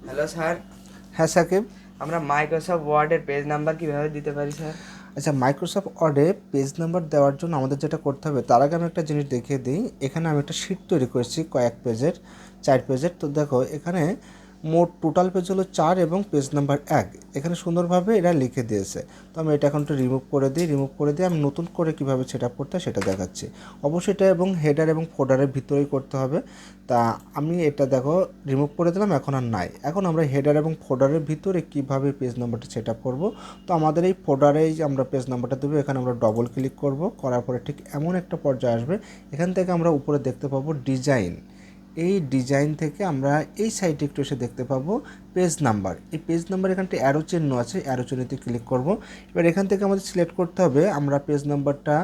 Hello sir, হ্যাঁ সাকিব। আমরা Microsoft ওয়ার্ডের পেজ নাম্বার কিভাবে দিতে পারি স্যার? আচ্ছা, মাইক্রোসফট ওয়ার্ডে পেজ নাম্বার দেওয়ার জন্য আমাদের যেটা করতে হবে তার আগে আমি একটা জিনিস দেখিয়ে দিই। এখানে আমি একটা শিট তৈরি করেছি কয়েক পেজের, 4 পেজের। তো দেখো এখানে মোট টোটাল পেজ হলো 4 এবং পেজ নাম্বার 1 এখানে সুন্দরভাবে এরা লিখে দিয়েছে। তো আমি এটা এখন একটু রিমুভ করে দিয়ে আমি নতুন করে কীভাবে সেট আপ করতে হয় সেটা দেখাচ্ছি। অবশ্যই এটা এবং হেডার এবং ফোল্ডারের ভিতরেই করতে হবে। তা আমি এটা দেখো রিমুভ করে দিলাম, এখন আর নাই। এখন আমরা হেডার এবং ফোল্ডারের ভিতরে কীভাবে পেজ নাম্বারটা সেট আপ করবো। তো আমাদের এই ফোল্ডারেই আমরা পেজ নাম্বারটা দেবো। এখানে আমরা ডবল ক্লিক করব, করার পরে ঠিক এমন একটা পর্যায়ে আসবে, এখান থেকে আমরা উপরে দেখতে পাবো ডিজাইন। এই ডিজাইন থেকে আমরা এই সাইডে একটু এসে দেখতে পাবো পেজ নাম্বার। এই পেজ নাম্বার এখানটা অ্যারো চিহ্ন আছে, অ্যারো চিহ্নতে ক্লিক করব। এবার এখান থেকে আমাদের সিলেক্ট করতে হবে আমরা পেজ নাম্বারটা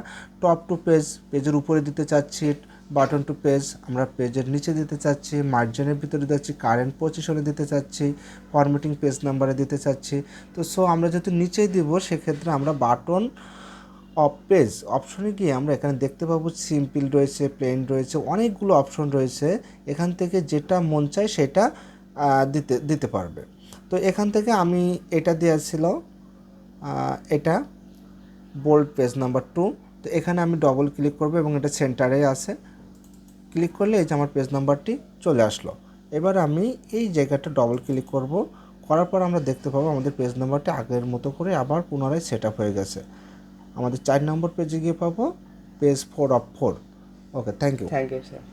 টপ টু পেজের উপরে দিতে চাচ্ছি, বাটন টু পেজ আমরা পেজের নিচে দিতে চাচ্ছি, মার্জিনের ভিতরে দিতে চাচ্ছি, কারেন্ট পজিশনে দিতে চাচ্ছি, ফরম্যাটিং পেজ নাম্বারে দিতে চাচ্ছি। তো আমরা যেহেতু নিচেই দিব, সেক্ষেত্রে আমরা বাটন অফ পেজ অপশনে গিয়ে আমরা এখানে দেখতে পাবো সিম্পল রয়েছে, প্লেন রয়েছে, অনেকগুলো অপশন রয়েছে। এখান থেকে যেটা মন চায় সেটা দিতে দিতে পারবে। তো এখান থেকে আমি এটা দেওয়া ছিল, এটা বোল্ড পেজ নাম্বার 2। তো এখানে আমি ডবল ক্লিক করব এবং এটা সেন্টারে আছে। ক্লিক করলে এই যে আমার পেজ নাম্বারটি চলে আসলো। এবার আমি এই জায়গাটা ডবল ক্লিক করব, করার পর আমরা দেখতে পাবো আমাদের পেজ নাম্বারটি আগের মতো করে আবার পুনরায় সেট আপ হয়ে গেছে। আমাদের 4 নম্বর পেজে গিয়ে পাবো page 4 of 4। Okay, thank you. Thank you sir.